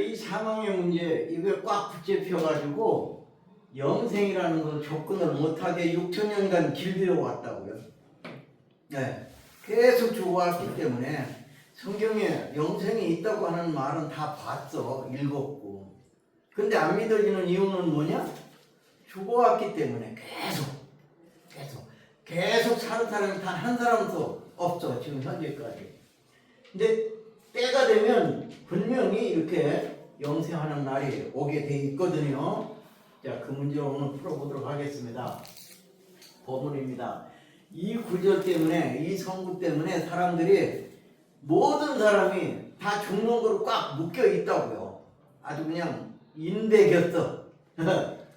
이 상황의 문제 이걸 꽉 붙잡혀가지고 영생이라는 걸 접근을 못하게 6천년간 길들여 왔다고요. 네, 계속 죽어왔기 때문에 성경에 영생이 있다고 하는 말은 다 봤어, 읽었고. 근데 안 믿어지는 이유는 뭐냐? 죽어왔기 때문에 계속 사는 사람이 단 한 사람도 없어, 지금 현재까지. 근데 때가 되면 분명히 이렇게 영생하는 날이 오게 돼 있거든요. 자, 그 문제 오늘 풀어보도록 하겠습니다. 본문입니다. 이 구절 때문에, 이 성구 때문에 모든 사람이 다 죽는 거로 꽉 묶여 있다고요. 아주 그냥 인대겼어.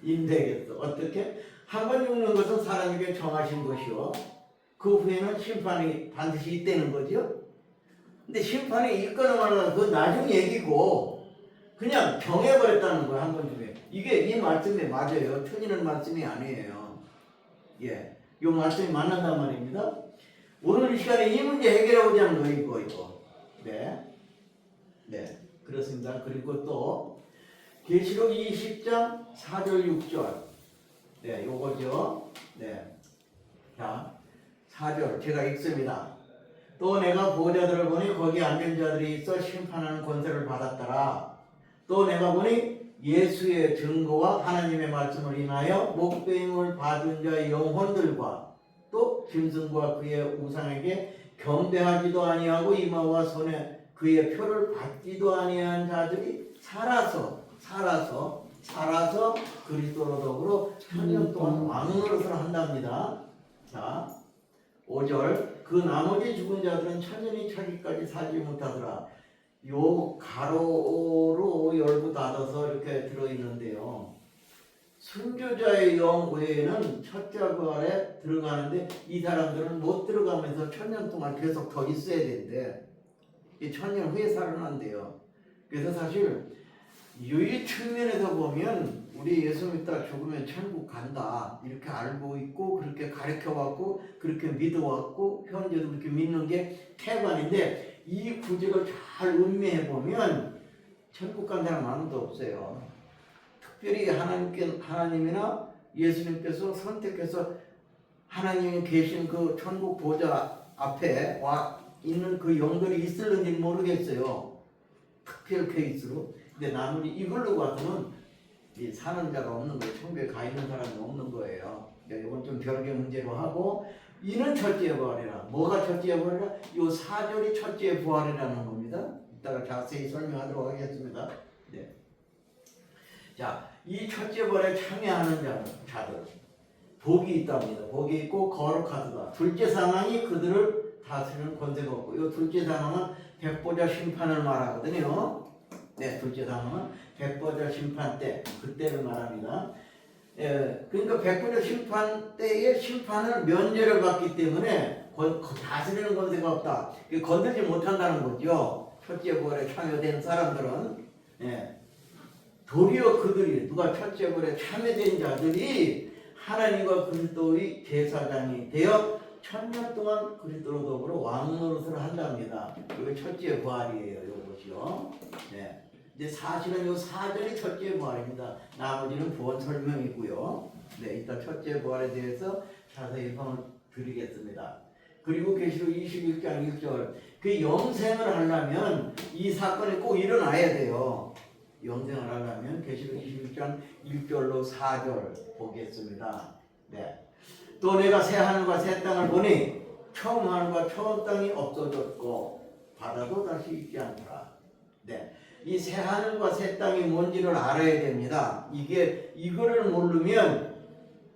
인대겼어. 어떻게? 한 번 죽는 것은 사람에게 정하신 것이요, 그 후에는 심판이 반드시 있다는 거죠. 근데 심판이 있거나 말거나 그건 나중 얘기고, 그냥 정해버렸다는 거야, 한 번 중에. 이게 이 말씀이 맞아요. 틀리는 말씀이 아니에요. 예, 이 말씀이 맞는단 말입니다. 오늘 이 시간에 이 문제 해결하고자 하는 거 이거. 네, 그렇습니다. 그리고 또 계시록 20장 4절 6절. 네, 요거죠. 네, 자, 4절 제가 읽습니다. 또 내가 보호자들을 보니 거기 앉은 자들이 있어 심판하는 권세를 받았더라. 또 내가 보니 예수의 증거와 하나님의 말씀을 인하여 목배임을 받은 자의 영혼들과 또 짐승과 그의 우상에게 경배하지도 아니하고 이마와 손에 그의 표를 받지도 아니한 자들이 살아서 그리스도로 더불어 천년 동안 왕노릇을 한답니다. 자, 5절 그 나머지 죽은 자들은 천년이 차기까지 살지 못하더라. 요 가로로 열고 닫아서 이렇게 들어있는데요. 순교자의 영 외에는 첫째 부활에 들어가는데 이 사람들은 못 들어가면서 천년 동안 계속 더 있어야 된대. 이 천년 후에 살아난대요. 그래서 사실 이 측면에서 보면 우리 예수 믿다 죽으면 천국 간다 이렇게 알고 있고 그렇게 가르쳐왔고 그렇게 믿어왔고 현재도 그렇게 믿는 게 태반인데, 이 구절을 잘 음미해 보면 천국 간 사람 아무도 없어요. 특별히 하나님이나 예수님께서 선택해서 하나님이 계신 그 천국 보좌 앞에 와 있는 그 영들이 있을는지 모르겠어요, 특별 케이스로. 근데 나머지 이걸로 봐서는 사는 자가 없는 거예요. 천국에 가 있는 사람이 없는 거예요. 이건 좀 별개 문제로 하고, 이는 첫째 부활이라. 뭐가 첫째 부활이라? 요 4절이 첫째 부활이라는 겁니다. 이따가 자세히 설명하도록 하겠습니다. 네. 자, 이 첫째 부활에 참여하는 자들 복이 있답니다. 복이 있고 거룩하도다. 둘째 상황이 그들을 다스리는 권세가 없고, 이 둘째 상황은 백보자 심판을 말하거든요. 네, 둘째 상황은 백보자 심판 때, 그때를 말합니다. 예, 그러니까 백보자 심판 때의 심판을 면제를 받기 때문에 다스리는 권세가 없다. 건들지 못한다는 거죠. 첫째 부활에 참여된 사람들은. 예. 도리어 그들이, 누가 첫째 부활에 참여된 자들이 하나님과 그리스도의 제사장이 되어 천년 동안 그리스도로 더불어 왕노릇을 한답니다. 이게 첫째 부활이에요, 이것이요. 네. 이제 사실은 이 4절이 첫째 부활입니다. 나머지는 부활 설명이고요. 네, 이따 첫째 부활에 대해서 자세히 드리겠습니다. 그리고 계시록 21장 1절, 그 영생을 하려면 이 사건이 꼭 일어나야 돼요. 영생을 하려면 계시록 21장 1절로 4절 보겠습니다. 네. 또 내가 새 하늘과 새 땅을 보니 처음 하늘과 처음 땅이 없어졌고 바다도 다시 있지 않더라. 네. 이 새 하늘과 새 땅이 뭔지를 알아야 됩니다. 이거를 모르면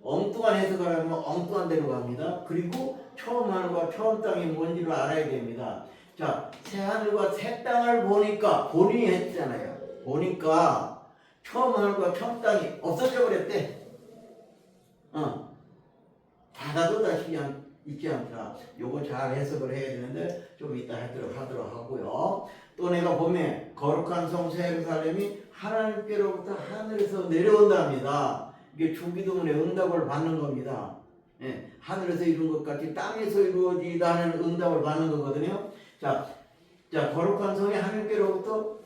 엉뚱한 해석을 하면 엉뚱한 데로 갑니다. 그리고 처음 하늘과 처음 땅이 뭔지를 알아야 됩니다. 자, 새 하늘과 새 땅을 보니까, 본인이 했잖아요. 보니까 처음 하늘과 처음 땅이 없어져 버렸대. 바다도 다시 있지 않더라. 요거 잘 해석을 해야 되는데 좀 이따 하도록 하고요. 또 내가 보면 거룩한 성소 예루살렘이 하나님께로부터 하늘에서 내려온답니다. 이게 주기도문의 응답을 받는 겁니다. 예, 하늘에서 이룬 것 같이 땅에서 이루어지다는 응답을 받는 거거든요. 자, 거룩한 성이 하나님께로부터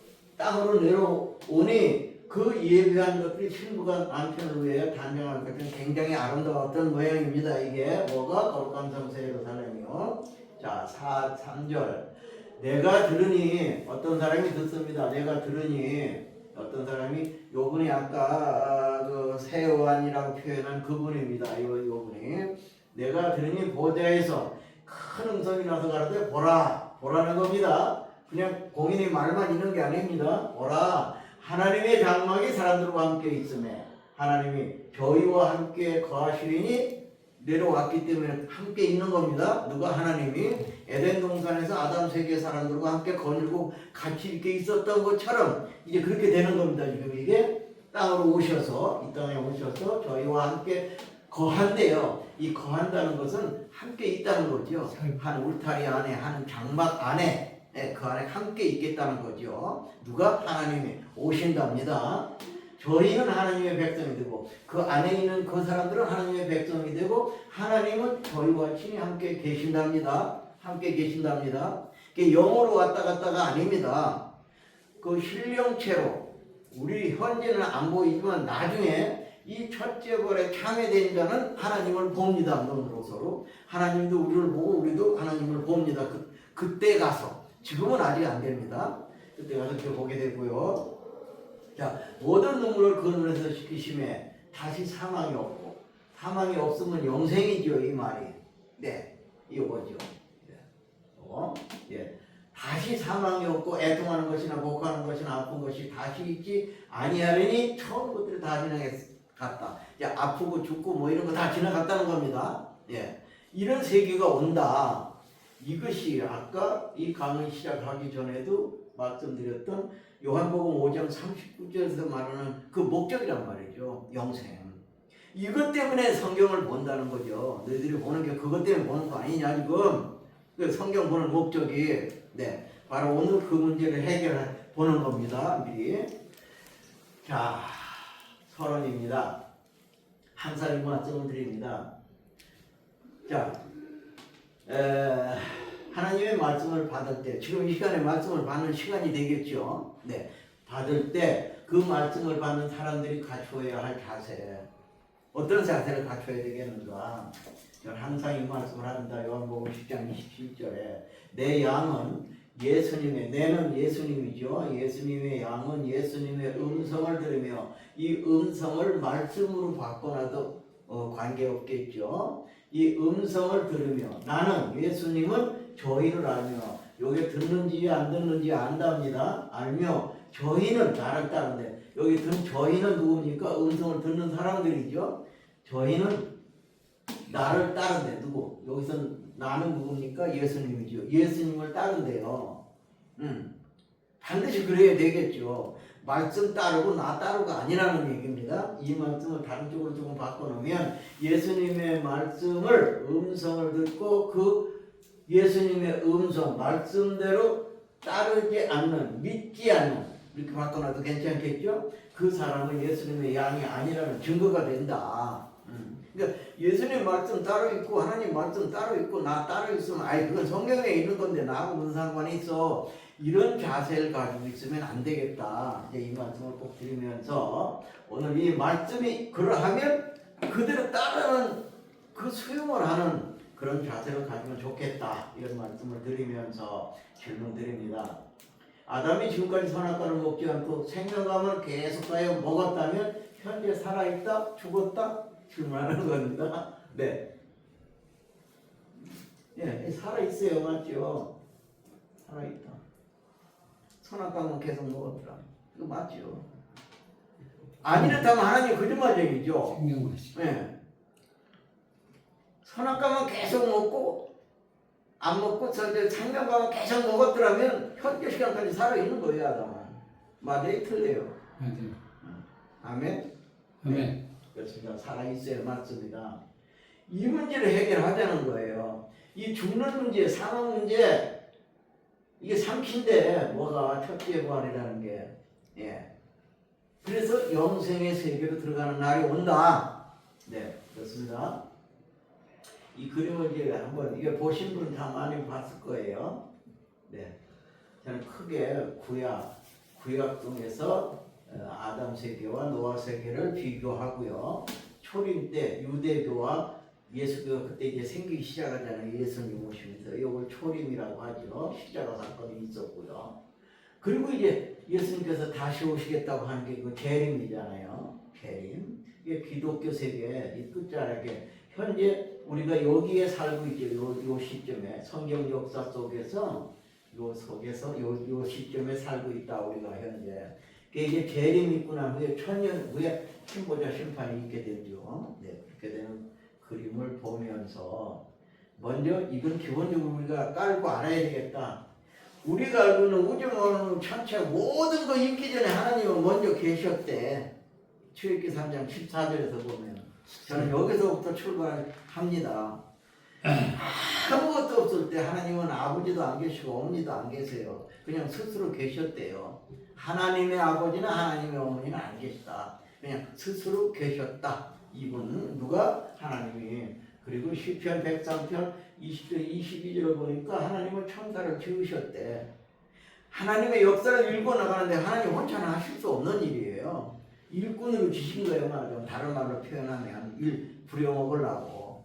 땅으로 내려오니 그 예배한 것들이 신부가 남편을 위해 단장하는 것은 굉장히 아름다웠던 모양입니다. 이게 뭐가 거룩한 성소 예루살렘이요. 자, 3절. 내가 들으니 어떤 사람이 듣습니다. 내가 들으니 어떤 사람이 요분이 아까 그 세요한이라고 표현한 그분입니다. 요분이 내가 들으니 보좌에서 큰 음성이 나서 가라되 보라 보라는 겁니다. 그냥 공인의 말만 있는 게 아닙니다. 보라 하나님의 장막이 사람들과 함께 있음에 하나님이 저희와 함께 거하시리니 내려왔기 때문에 함께 있는 겁니다. 누가? 하나님이 에덴 동산에서 아담 세계 사람들과 함께 거닐고 같이 이렇게 있었던 것처럼 이제 그렇게 되는 겁니다. 지금 이게 땅으로 오셔서 이 땅에 오셔서 저희와 함께 거한대요. 이 거한다는 것은 함께 있다는 거죠. 한 울타리 안에 한 장막 안에 그 안에 함께 있겠다는 거죠. 누가? 하나님이 오신답니다. 저희는 하나님의 백성이 되고 그 안에 있는 그 사람들은 하나님의 백성이 되고 하나님은 저희와 친히 함께 계신답니다. 함께 계신답니다. 영으로 왔다 갔다가 아닙니다. 그 신령체로 우리 현재는 안 보이지만 나중에 이 첫째 벌에 참여된 자는 하나님을 봅니다. 눈으로서로 하나님도 우리를 보고 우리도 하나님을 봅니다. 그때 가서 지금은 아직 안 됩니다. 그때 가서 이렇게 보게 되고요. 자, 모든 눈물을 그 눈에서 씻기심에 다시 사망이 없고 사망이 없으면 영생이죠. 이 말이. 네, 이거죠. 예. 다시 사망이 없고 애통하는 것이나 복하는 것이나 아픈 것이 다시 있지 아니하려니 처음 것들이 다 지나갔다. 아프고 죽고 뭐 이런 거 다 지나갔다는 겁니다. 예. 이런 세계가 온다. 이것이 아까 이 강의 시작하기 전에도 말씀드렸던 요한복음 5장 39절에서 말하는 그 목적이란 말이죠. 영생. 이것 때문에 성경을 본다는 거죠. 너희들이 보는 게 그것 때문에 보는 거 아니냐 지금. 그 성경 보는 목적이 바로 오늘 그 문제를 해결해 보는 겁니다. 미리. 자, 서론입니다. 한 사람 말씀을 드립니다. 자, 하나님의 말씀을 받을 때 지금 이 시간에 말씀을 받는 시간이 되겠죠. 네, 받을 때 그 말씀을 받는 사람들이 갖추어야 할 자세, 어떤 자세를 갖춰야 되겠는가? 저는 항상 이 말씀을 합니다. 요한복음 10장 27절에 내 양은 예수님의, 내는 예수님이죠. 예수님의 양은 예수님의 음성을 들으며 이 음성을 말씀으로 바꿔놔도 관계없겠죠. 이 음성을 들으며 나는 예수님은 저희를 알며 여기 듣는지 안 듣는지 안답니다. 알며 저희는 나를 따르는데 여기 저희는 누굽니까? 음성을 듣는 사람들이죠. 저희는 나를 따른대. 누구? 여기서 나는 누굽니까? 예수님이죠. 예수님을 따른대요. 반드시 그래야 되겠죠. 말씀 따르고 나 따르고 아니라는 얘기입니다. 이 말씀을 다른 쪽으로 조금 바꿔놓으면 예수님의 말씀을 음성을 듣고 그 예수님의 음성 말씀대로 따르지 않는 믿지 않는 이렇게 바꿔놔도 괜찮겠죠? 그 사람은 예수님의 양이 아니라는 증거가 된다. 그러니까 예수님 말씀 따로 있고 하나님 말씀 따로 있고 나 따로 있으면 그건 성경에 있는 건데 나하고 무슨 상관이 있어. 이런 자세를 가지고 있으면 안 되겠다. 이제 이 말씀을 꼭 드리면서 오늘 이 말씀이 그러하면 그대로 따르는 그 수용을 하는 그런 자세를 가지면 좋겠다. 이런 말씀을 드리면서 질문 드립니다. 아담이 지금까지 선악과를 먹지 않고 생명감을 계속하여 먹었다면 현재 살아있다? 죽었다? 질문하는 겁니다. 네. 예, 살아있어요. 맞죠? 살아있다. 선악과는 계속 먹었더라. 이거 맞죠? 아니렇다면 하나님 거짓말쟁이죠. 생명과시. 예. 선악과만 계속 먹고 안 먹고 생명과만 계속 먹었더라면 현재 시간까지 살아있는 거예요. 아담은. 맞아요? 틀려요? 맞아요. 아멘? 아멘. 네. 그렇습니다. 살아있어야 맞습니다. 이 문제를 해결하자는 거예요. 이 죽는 문제, 사망 문제 이게 삼키인데 뭐가 첫째 부활이라는 게 그래서 영생의 세계로 들어가는 날이 온다. 네, 그렇습니다. 이 그림을 이제 한번 이게 보신 분 다 많이 봤을 거예요. 네, 저는 크게 구약성에서 아담 세계와 노아 세계를 비교하고요. 초림 때 유대교와 예수교가 그때 이제 생기기 시작하잖아요. 예수님 오시면서 이걸 초림이라고 하죠. 십자가 사건이 있었고요. 그리고 이제 예수님께서 다시 오시겠다고 하는 게 그 재림이잖아요. 재림. 이게 기독교 세계 이 끝자락에 현재 우리가 여기에 살고 있죠. 요 시점에 성경 역사 속에서 요 시점에 살고 있다 우리가 현재. 그게 이제 재림이 있고 난 후에 천년 후에 신보자 심판이 있게 되죠. 네, 그렇게 되는 그림을 보면서 먼저 이건 기본적으로 우리가 깔고 알아야 되겠다. 우리가 알고 있는 우주만원 전체 모든 거 있기 전에 하나님은 먼저 계셨대. 출애굽기 3장 14절에서 보면 저는 여기서부터 출발합니다. 아무것도 없을 때 하나님은 아버지도 안 계시고 어머니도 안 계세요. 그냥 스스로 계셨대요. 하나님의 아버지나 하나님의 어머니는 안 계시다. 그냥 스스로 계셨다. 이분 누가? 하나님이. 그리고 시편 103편 20절 22절을 보니까 하나님은 천사를 지으셨대. 하나님의 역사를 읽고 나가는데 하나님 혼자는 하실 수 없는 일이에요. 일꾼으로 지신 거예요. 말하자면 다른 말로 표현하면 일 부려먹으려고.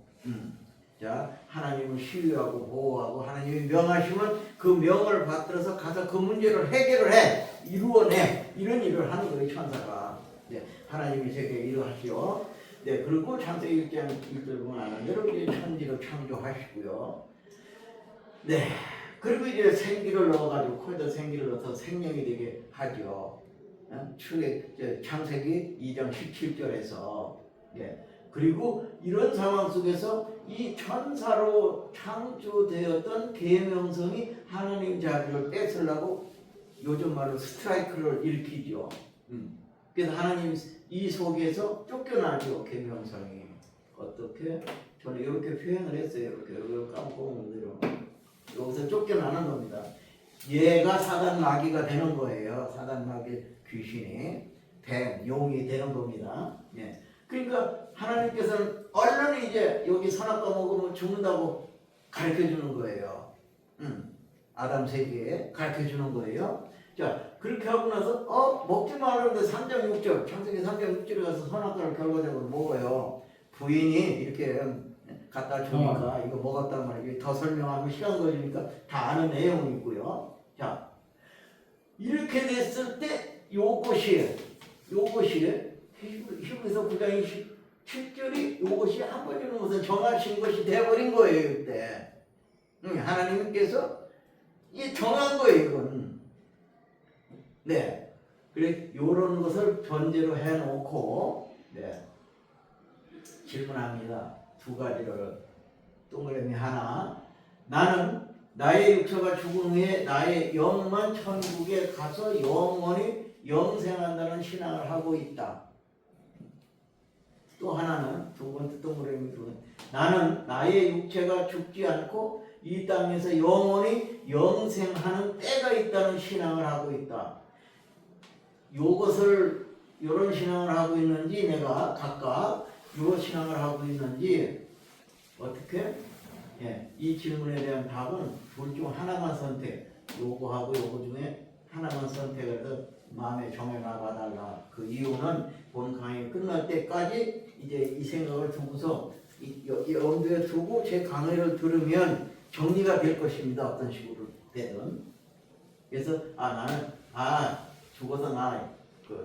자, 하나님은 시위하고 보호하고 하나님이 명하시면 그 명을 받들어서 가서 그 문제를 해결을 해. 이루어내. 이런 일을 하는 거예요. 천사가. 네, 하나님이 세계에 일하시오. 네, 그리고 창세기 1장 1절 보면 아는 대로 이제 천지를 창조하시고요. 네, 그리고 이제 생기를 넣어가지고 코에다 생기를 넣어서 생명이 되게 하죠. 창세기 2장 17절에서. 네, 그리고 이런 상황 속에서 이 천사로 창조되었던 계명성이 하나님 자비를 뺏으려고 요즘 말로 스트라이크를 일으키죠. 그래서 하나님 이 속에서 쫓겨나죠. 계명성이. 어떻게? 저는 이렇게 표현을 했어요. 이렇게 깜빡 대로 여기서 쫓겨나는 겁니다. 얘가 사단 마귀가 되는 거예요. 사단 마귀 귀신이 용이 되는 겁니다. 예. 그러니까 하나님께서는 얼른 이제 여기 선악과 먹으면 죽는다고 가르쳐 주는 거예요. 아담 세계에 가르쳐 주는 거예요. 자, 그렇게 하고 나서 먹지 말라는데 3장 6절 창세기 3장 6절에 가서 선악과를 결과적으로 먹어요. 부인이 이렇게 갖다 주니까 이거 먹었단 말이에요. 더 설명하면 시간 걸리니까 다 아는 내용이 있고요. 자, 이렇게 됐을 때 요것이 히브리서 9장 27절이 요것이 한 번 주는 것은 정하신 것이 되어버린 거예요. 이때 하나님께서 이 정한 거예요. 이건. 네, 그래 요런 것을 전제로 해놓고 네, 질문합니다. 두 가지를 동그라미 하나. 나는 나의 육체가 죽은 후에 나의 영만 천국에 가서 영원히 영생한다는 신앙을 하고 있다. 또 하나는 두 번째 동그라미 나는 나의 육체가 죽지 않고 이 땅에서 영원히 영생하는 때가 있다는 신앙을 하고 있다. 요것을 이런 신앙을 하고 있는지 내가 각각 요 신앙을 하고 있는지 어떻게? 예, 이 질문에 대한 답은 둘 중 하나만 선택. 요거하고 요거 중에 하나만 선택해서 마음에 정해 나가달라. 그 이유는 본 강의 끝날 때까지 이제 이 생각을 두고서 염두에 두고 제 강의를 들으면 정리가 될 것입니다. 어떤 식으로 되든. 그래서 나는 죽어서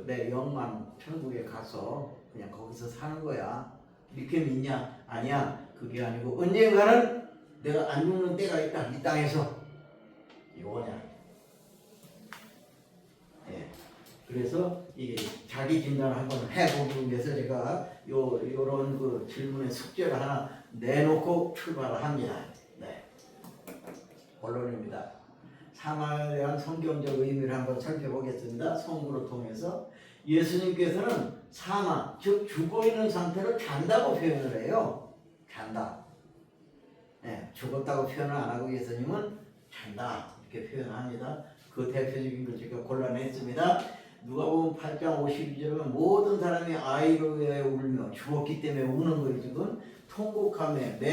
내 영만 천국에 가서 그냥 거기서 사는 거야. 이렇게 믿냐? 아니야. 그게 아니고 언젠가는 내가 안 죽는 때가 있다. 이 땅에서. 이거냐. 예. 그래서 이게 자기 진단을 한번 해보기 위해서 제가 요런 그 질문의 숙제를 하나 내놓고 출발을 합니다. 네. 본론입니다. 사망에 대한 성경적 의미를 한번 살펴보겠습니다. 성구를 통해서 예수님께서는 사망, 즉 죽어있는 상태를 잔다고 표현을 해요. 잔다. 네, 죽었다고 표현을 안 하고 예수님은 잔다 이렇게 표현합니다. 그 대표적인 걸 제가 골라냈습니다. 누가복음 8장 52절은 모든 사람이 아이로 위하여 울며 죽었기 때문에 우는 거예요. 지금 통곡함에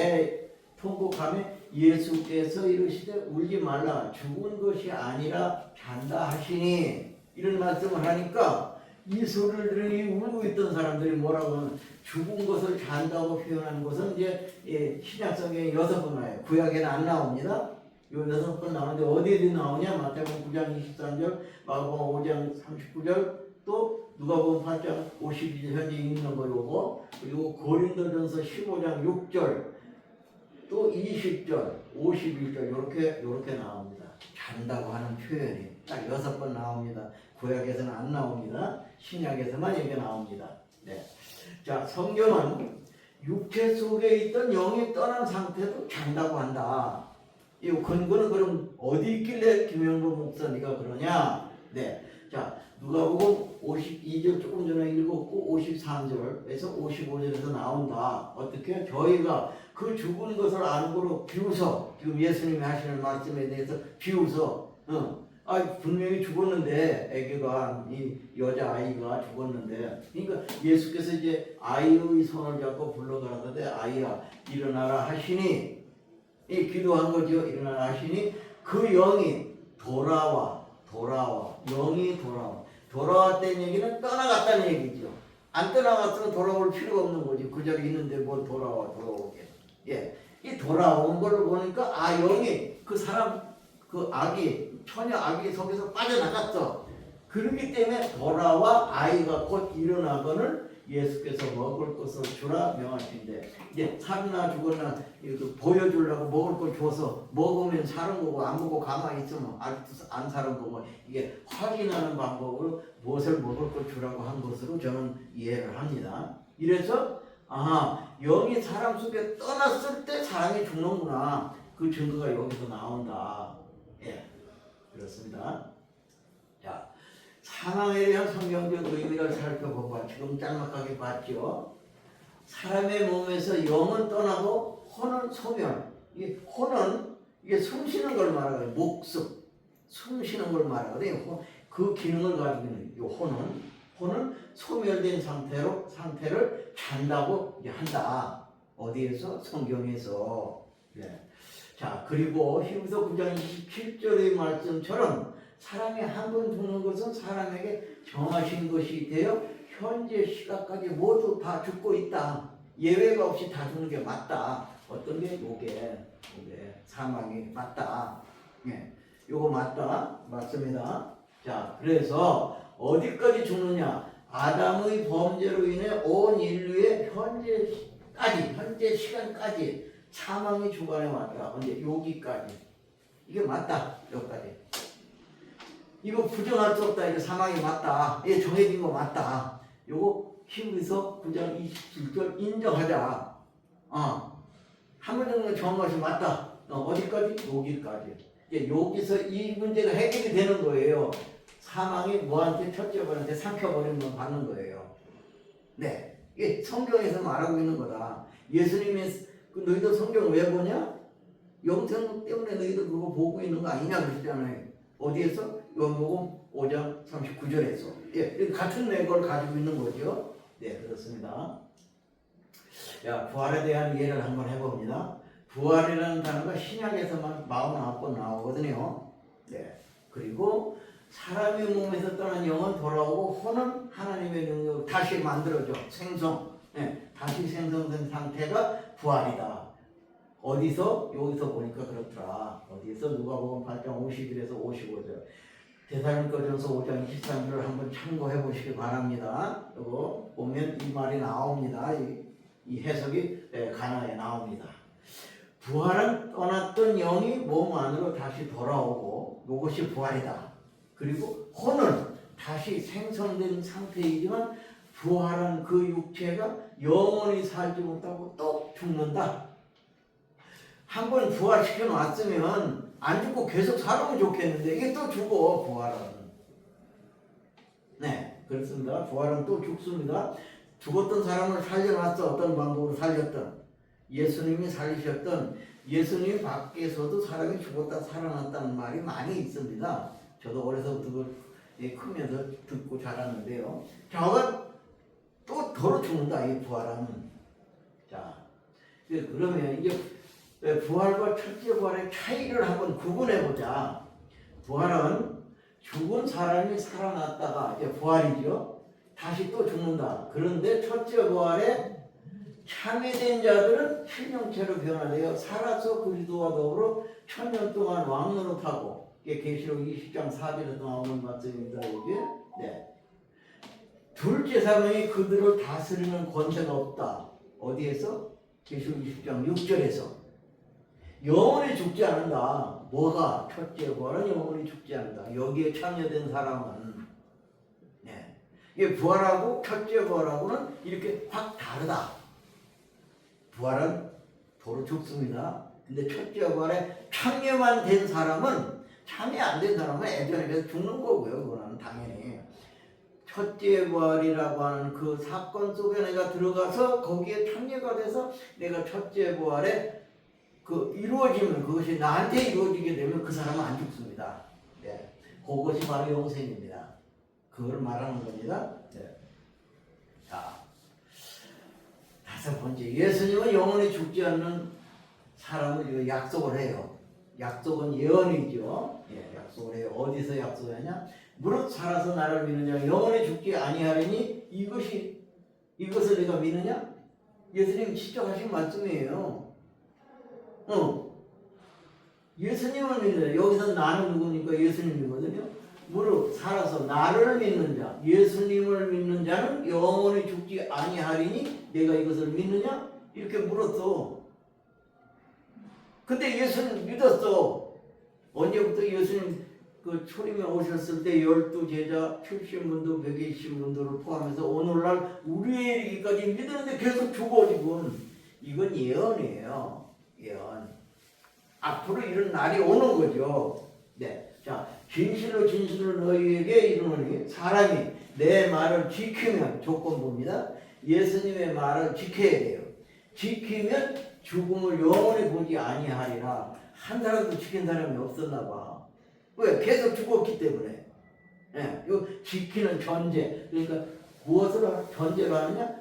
예수께서 이르시되 울지 말라 죽은 것이 아니라 잔다 하시니. 이런 말씀을 하니까 이 소리를 들으니 울고 있던 사람들이 뭐라고 하면 죽은 것을 잔다고 표현하는 것은 이제 신약성경에 6번 나와요. 구약에는 안 나옵니다. 요 6번 나오는데 어디에 나오냐? 마태복음 9장 23절, 마가복음 5장 39절, 또 누가복음 8장 52절 현재 있는 거 요거, 그리고 고린도전서 15장 6절, 또 20절, 51절 요렇게 나옵니다. 잔다고 하는 표현이 딱 6번 나옵니다. 구약에서는 안 나옵니다. 신약에서만 이게 나옵니다. 네. 자, 성경은 육체 속에 있던 영이 떠난 상태도 잔다고 한다. 이 근거는 그럼 어디 있길래 김영보 목사 네가 그러냐? 네. 자, 누가복음 52절 조금 전에 읽었고 53절에서 55절에서 나온다. 어떻게? 저희가 그 죽은 것을 아는 거로 비웃어. 지금 예수님이 하시는 말씀에 대해서 비웃어. 분명히 죽었는데 아기가 이 여자 아이가 죽었는데 그러니까 예수께서 이제 아이의 손을 잡고 불러가라는데 아이야 일어나라 하시니 이 기도한 거죠. 일어나라 하시니 그 영이 돌아와 영이 돌아왔다는 얘기는 떠나갔다는 얘기죠. 안 떠나갔으면 돌아올 필요가 없는 거지. 그 자리에 있는데 뭘 돌아오게. 예, 이 돌아온 걸 보니까 영이 그 사람 그 아기 처녀 아기 속에서 빠져나갔어. 그렇기 때문에 돌아와 아이가 곧 일어나거늘 예수께서 먹을 것을 주라 명하신데 이제 살나 죽었나 보여주려고 먹을 걸 줘서 먹으면 사는 거고 안 먹고 가만히 있으면 아직도 안 사는 거고 이게 확인하는 방법으로 무엇을 먹을 걸 주라고 한 것으로 저는 이해를 합니다. 이래서 영이 사람 속에 떠났을 때 사람이 죽는구나. 그 증거가 여기서 나온다. 예, 그렇습니다. 자, 사망에 대한 성경적 의미를 살펴보고 지금 짤막하게 봤죠. 사람의 몸에서 영은 떠나고 혼은 소멸. 이 혼은 이게 숨쉬는 걸 말하거든요. 목숨, 숨쉬는 걸 말하거든요. 그 기능을 가지고 있는 이 혼은 소멸된 상태를 잔다고 한다. 어디에서? 성경에서. 네. 자, 그리고 히브리서 9장 27절의 말씀처럼 사람이 한 번 죽는 것은 사람에게 정하신 것이 되어 현재 시각까지 모두 다 죽고 있다. 예외가 없이 다 죽는 게 맞다. 어떤 게? 요게 사망이 맞다. 예, 요거 맞습니다. 자, 그래서 어디까지 죽느냐? 아담의 범죄로 인해 온 인류의 현재 시간까지 사망이 주관해 왔다. 근데 여기까지 이게 맞다. 여기까지. 이거 부정할 수 없다. 이거 사망이 맞다. 이게 정해진 거 맞다. 요거 히브리서 9장 27절 인정하자. 한 번 정도 정한 것이 맞다. 어디까지? 여기까지. 이제 여기서 이 문제가 해결이 되는 거예요. 사망이 뭐한테 첫째 번한테 삼켜버리는 건 받는 거예요. 네, 이게 성경에서 말하고 있는 거다. 예수님이 너희들 성경 왜 보냐? 영생 때문에 너희들 그거 보고 있는 거 아니냐 그러시잖아요. 어디에서? 요한복음 5장 39절에서. 예, 같은 내걸 가지고 있는 거죠. 네, 그렇습니다. 자, 부활에 대한 이해를 한번 해봅니다. 부활이라는 단어가 신약에서만 49번 나오거든요. 네, 그리고 사람의 몸에서 떠난 영은 돌아오고 혼은 하나님의 능력으로 다시 만들어져 생성. 네, 다시 생성된 상태가 부활이다. 어디서? 여기서 보니까 그렇더라. 어디서? 누가복음 8장 51에서 55절. 데살로니가전서 5장 23절을 한번 참고해 보시기 바랍니다. 이거 보면 이 말이 나옵니다. 이 해석이 가나에 나옵니다. 부활은 떠났던 영이 몸 안으로 다시 돌아오고 이것이 부활이다. 그리고 혼은 다시 생성된 상태이지만 부활한 그 육체가 영원히 살지 못하고 또 죽는다. 한번 부활시켜 놨으면 안 죽고 계속 살아면 좋겠는데 이게 또 죽어. 부활은. 네, 그렇습니다. 부활은 또 죽습니다. 죽었던 사람을 살려놨어. 어떤 방법으로 살렸던, 예수님이 살리셨던, 예수님 밖에서도 사람이 죽었다 살아났다는 말이 많이 있습니다. 저도 어려서부터 크면서 듣고 자랐는데요. 저가 또 더러 죽는다. 이 부활은. 자, 그러면 이제 부활과 첫째 부활의 차이를 한번 구분해 보자. 부활은 죽은 사람이 살아났다가 이제 부활이죠. 다시 또 죽는다. 그런데 첫째 부활에 참여된 자들은 신령체로 변화되어 살아서 그리스도와 더불어 1000년 동안 왕노릇하고, 이게 계시록 20장 4절에 나오는 말씀입니다. 이게 네. 둘째 사명이 그들을 다스리는 권세가 없다. 어디에서? 계시록 20장 6절에서. 영원히 죽지 않는다. 뭐가? 첫째 부활은 영원히 죽지 않는다. 여기에 참여된 사람은 네. 이게 부활하고 첫째 부활하고는 이렇게 확 다르다. 부활은 도로 죽습니다. 근데 첫째 부활에 참여만 된 사람은, 참여 안 된 사람은 예전에 죽는 거고요. 그거는 당연히. 첫째 부활이라고 하는 그 사건 속에 내가 들어가서 거기에 참여가 돼서 내가 첫째 부활에 그 이루어지면, 그것이 나한테 이루어지게 되면 그 사람은 안 죽습니다. 네. 그것이 바로 영생입니다. 그걸 말하는 겁니다. 네. 자, 다섯 번째, 예수님은 영원히 죽지 않는 사람을 약속을 해요. 약속은 예언이죠. 예, 약속을 해요. 어디서 약속하냐? 무릇 살아서 나를 믿느냐 영원히 죽지 아니하리니 이것을 내가 믿느냐? 예수님 직접 하신 말씀이에요. 예수님을 믿느냐. 여기서 나는 누구니까 예수님이거든요. 무릇 살아서 나를 믿는 자, 예수님을 믿는 자는 영원히 죽지 아니하리니 내가 이것을 믿느냐? 이렇게 물었어. 근데 예수님 믿었어. 언제부터? 예수님 그 초림에 오셨을 때 12제자 70분도 120분도를 포함해서 오늘날 우리에 이르기까지 믿었는데 계속 죽어 지금. 이건 예언이에요. 예언. 앞으로 이런 날이 오는 거죠. 네. 자, 진실로 너희에게 이르노니 사람이 내 말을 지키면, 조건부입니다. 예수님의 말을 지켜야 돼요. 지키면 죽음을 영원히 보지 아니하리라. 한 사람도 지킨 사람이 없었나 봐. 왜? 계속 죽었기 때문에. 예, 이 지키는 전제. 그러니까 무엇을 전제로 하느냐?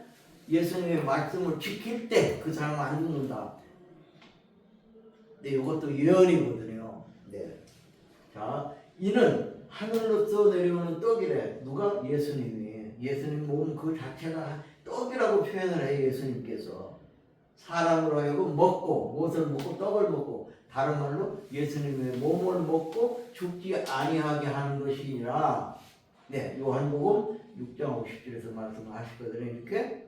예수님의 말씀을 지킬 때 그 사람은 안 죽는다. 네, 이것도 예언이거든요. 네. 자, 이는 하늘로서 내려오는 떡이래. 누가? 예수님이. 예수님 몸 그 자체가 떡이라고 표현을 해요. 예수님께서. 사람으로 하여금 먹고, 무엇을 먹고? 떡을 먹고, 다른 말로 예수님의 몸을 먹고 죽지 아니하게 하는 것이니라. 네, 요한복음 6장 50절에서 말씀하시거든요. 이렇게.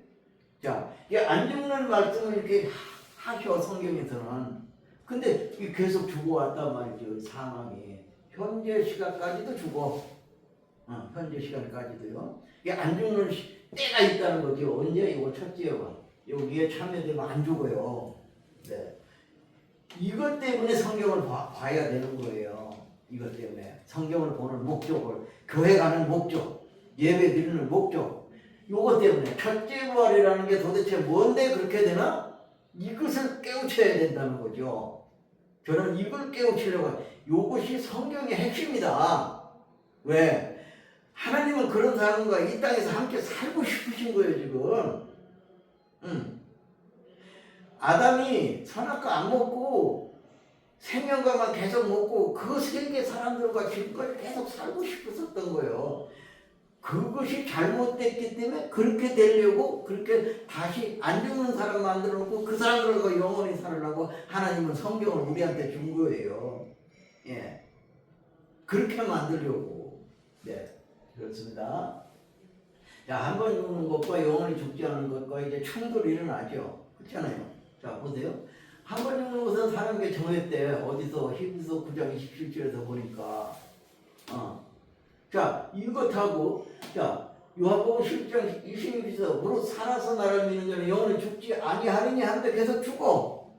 자, 이게 안 죽는 말씀을 이렇게 하셔, 성경에서는. 근데 이게 계속 죽어왔단 말이죠. 상황이. 현재 시간까지도 죽어. 현재 시간까지도요. 이게 안 죽는 때가 있다는 거죠. 언제? 이거 첫째요. 여기에 참여되면 안 죽어요. 네. 이것 때문에 성경을 봐야 되는 거예요. 이것 때문에. 성경을 보는 목적을, 교회 가는 목적, 예배 드리는 목적, 이것 때문에. 첫째 부활이라는 게 도대체 뭔데 그렇게 되나? 이것을 깨우쳐야 된다는 거죠. 저는 이걸 깨우치려고. 이것이 성경의 핵심이다. 왜? 하나님은 그런 사람과 이 땅에서 함께 살고 싶으신 거예요, 지금. 아담이 선악과 안 먹고 생명과만 계속 먹고 그 세계 사람들과 지금까지 계속 살고 싶었었던 거예요. 그것이 잘못됐기 때문에 그렇게 되려고, 그렇게 다시 안 죽는 사람 만들어 놓고 그 사람들과 영원히 살으려고 하나님은 성경을 우리한테 준 거예요. 예. 그렇게 만들려고. 네. 그렇습니다. 자, 한 번 죽는 것과 영원히 죽지 않는 것과 이제 충돌이 일어나죠. 그렇잖아요. 자, 보세요. 한 번 죽는 것은 사람에게 정했대. 어디서? 히브리서 9장 27절에서 보니까. 자, 이것하고, 자, 요한복음 10장 26절에서 무릇 살아서 나를 믿는 자는 영원히 죽지 아니하리니 하는데 계속 죽어.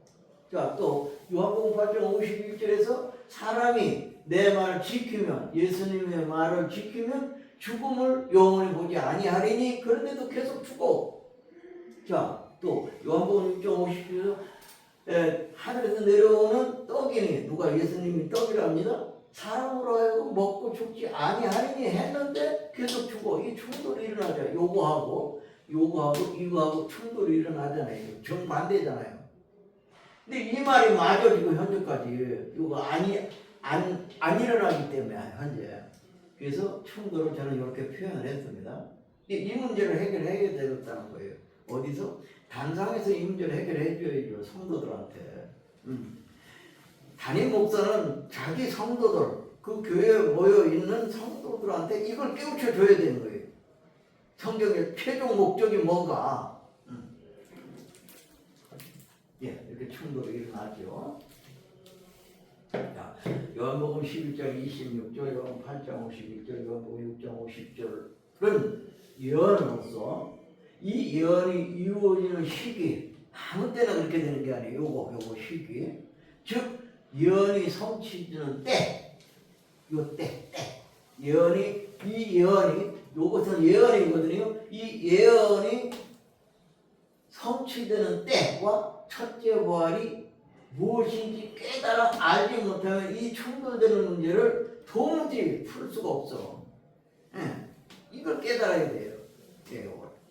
자, 또 요한복음 8장 51절에서 사람이 내 말을 지키면, 예수님의 말을 지키면 죽음을 영원히 보지 아니하리니, 그런데도 계속 죽어. 자, 또 요한복음 6장 50절에서 하늘에서 내려오는 떡이니, 누가? 예수님이 떡이랍니다. 사람으로 하여금 먹고 죽지 아니하리니 했는데 계속 죽어. 이 충돌이 일어나죠. 요거하고 이거하고 충돌이 일어나잖아요. 정반대잖아요. 근데 이 말이 맞아 지금 현재까지. 이거 안 일어나기 때문에 현재. 그래서 충돌을 저는 이렇게 표현을 했습니다. 이 문제를 해결해야 되겠다는 거예요. 어디서? 단상에서 이 문제를 해결해 줘야죠. 성도들한테. 담임 목사는 자기 성도들, 그 교회에 모여 있는 성도들한테 이걸 깨우쳐 줘야 되는 거예요. 성경의 최종 목적이 뭔가. 예, 이렇게 충돌이 일어나죠. 자, 요한복음 11장 26절, 요한 8장 51절, 요한복음 6장 50절은 예언으로서 이 예언이 이루어지는 시기, 아무 때나 그렇게 되는 게 아니에요. 요거 시기. 즉 예언이 성취되는 때, 요 때. 이 예언이 요것은 예언이거든요. 이 예언이 성취되는 때와 첫째 부활이 무엇인지 깨달아 알지 못하면 이 충돌되는 문제를 도무지 풀 수가 없어. 이걸 깨달아야 돼요.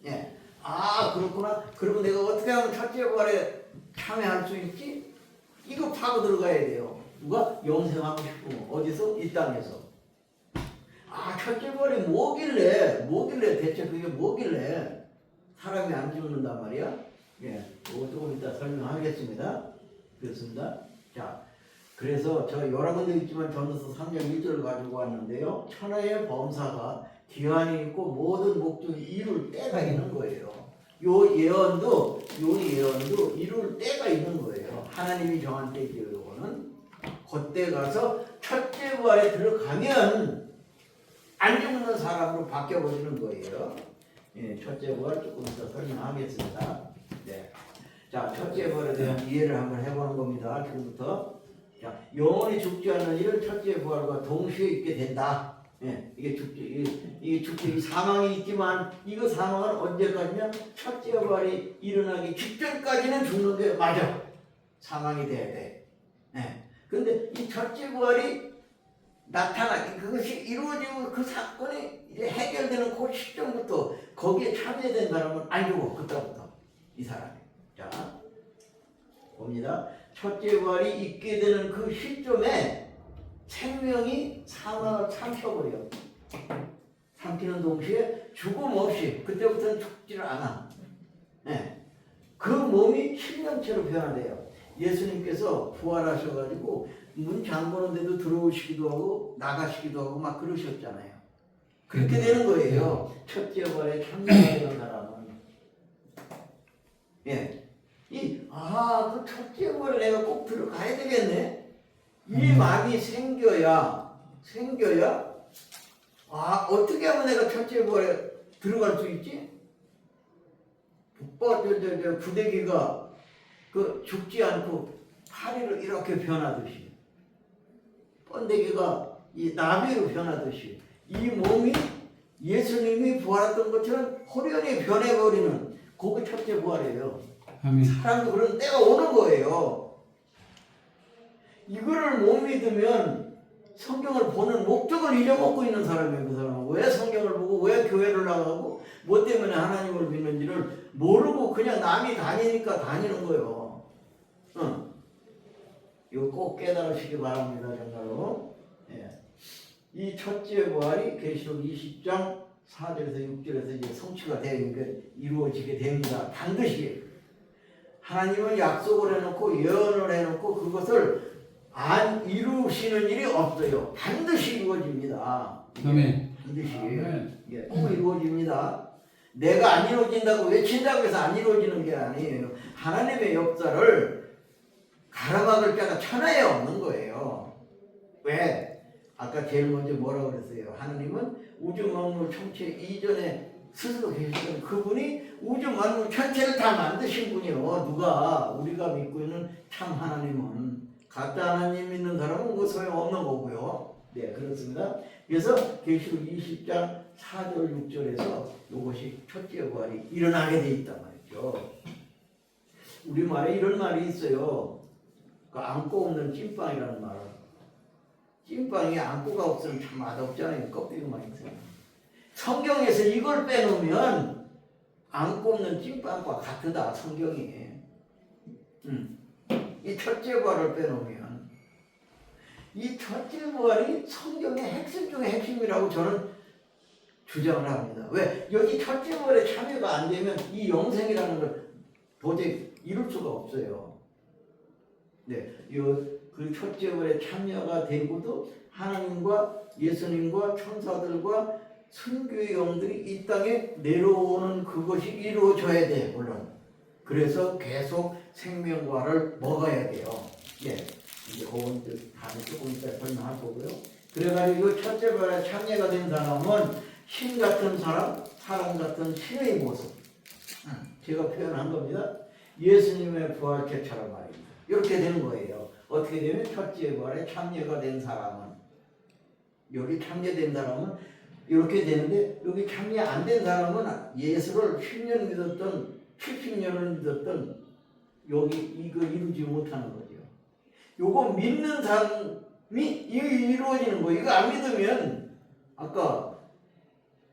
예. 아, 그렇구나. 그러면 내가 어떻게 하면 첫째 부활에 참여할 수 있지? 이거 파고 들어가야 돼요. 누가? 영생하고 싶으면. 어디서? 이 땅에서. 아, 첫째 부활이 뭐길래 대체 그게 뭐길래 사람이 안 죽는단 말이야? 예, 이거 조금 이따 설명하겠습니다. 그렇습니다. 자, 그래서 저 여러 군데 있지만 전도서 3장 1절을 가지고 왔는데요. 천하의 범사가 기한이 있고 모든 목적이 이룰 때가 있는 거예요. 요 예언도 이룰 때가 있는 거예요. 하나님이 정한 때이죠. 요거는 그때 가서 첫째 부활에 들어가면 안 죽는 사람으로 바뀌어버리는 거예요. 예, 첫째 부활 조금 더 설명하겠습니다. 네. 자, 첫째 부활에 대한 이해를 한번 해보는 겁니다. 지금부터. 자, 영원히 죽지 않는 이를 첫째 부활과 동시에 있게 된다. 예, 이게 죽지, 사망이 있지만 이거 사망은 언제까지냐? 첫째 부활이 일어나기 직전까지는 죽는 게 맞아. 사망이 돼야 돼. 예. 근데 이 첫째 부활이 나타나기, 그것이 이루어지고 그 사건이 이제 해결되는 그 시점부터 거기에 참여된 사람은 안 죽어. 그때부터 이 사람이. 자, 봅니다. 첫째 부활이 있게 되는 그 시점에 생명이 사망을 삼켜버려. 삼키는 동시에 죽음 없이 그때부터는 죽지를 않아. 네. 그 몸이 신령체로 변화돼요. 예수님께서 부활하셔가지고 문 잠그는데도 들어오시기도 하고 나가시기도 하고 막 그러셨잖아요. 그렇게 되는 거예요. 첫째 부활에 참여하는 사람은. 예. 그 첫째 부활에 내가 꼭 들어가야 되겠네. 이 마음이 생겨야, 어떻게 하면 내가 첫째 부활에 들어갈 수 있지? 구데기가 죽지 않고 파리를 이렇게 변하듯이, 번데기가 이 나비로 변하듯이, 이 몸이 예수님이 부활했던 것처럼 호련히 변해버리는 그게 첫째 부활이에요. 아멘. 사람도 그런 때가 오는 거예요. 이거를 못 믿으면 성경을 보는 목적을 잊어먹고 있는 사람이에요. 그 사람은 왜 성경을 보고 왜 교회를 나가고 뭐 때문에 하나님을 믿는지를 모르고 그냥 남이 다니니까 다니는 거예요. 이거 꼭 깨달으시기 바랍니다. 정말로. 예. 이 첫째 부활이 계시록 20장 4절에서 6절에서 이제 성취가 되니까 이루어지게 됩니다. 반드시 하나님은 약속을 해놓고 예언을 해놓고 그것을 안 이루시는 일이 없어요. 반드시 이루어집니다. 아멘. 반드시 꼭 이루어집니다. 내가 안 이루어진다고 외친다고 해서 안 이루어지는 게 아니에요. 하나님의 역사를 가로막을 자가 천하에 없는 거예요. 왜? 아까 제일 먼저 뭐라고 그랬어요? 하나님은 우주 만물 총체 이전에 스스로 계셨던 그분이 우주 만물 전체를 다 만드신 분이요. 누가? 우리가 믿고 있는 참 하나님은. 가짜 하나님 믿는 사람은 뭐 소용없는 거고요. 네, 그렇습니다. 그래서 계시록 20장 4절 6절에서 이것이 첫째 부활이 일어나게 돼 있단 말이죠. 우리말에 이런 말이 있어요. 그 안고 없는 찐빵이라는 말. 찐빵이 안고가 없으면 참 맛없잖아요. 껍데기만 있어요. 성경에서 이걸 빼놓으면 안고 없는 찐빵과 같다. 성경이. 이 첫째 부활을 빼놓으면 이 첫째 부활이 성경의 핵심 중에 핵심이라고 저는 주장을 합니다. 왜? 여기 첫째 부활에 참여가 안 되면 이 영생이라는 걸 도저히 이룰 수가 없어요. 네, 그 첫째 부활에 참여가 되고도 하나님과 예수님과 천사들과 선교의 영들이 이 땅에 내려오는 그것이 이루어져야 돼, 물론. 그래서 계속 생명과를 먹어야 돼요. 예, 이제 그건 다들 조금 이따 설명할 거고요. 그래가지고 첫째 부활에 참여가 된 사람은 신 같은 사람 같은 신의 모습. 제가 표현한 겁니다. 예수님의 부활체처럼 말입니다. 이렇게 되는 거예요. 어떻게 되면 첫째 부활에 참여가 된 사람은, 여기 참여된 사람은 이렇게 되는데, 여기 참여 안 된 사람은 예수를 10년 믿었던 70년을 믿었던 여기 이거 이루지 못하는 거죠. 요거 믿는 사람이 이거 이루어지는 거예요. 이거 안 믿으면 아까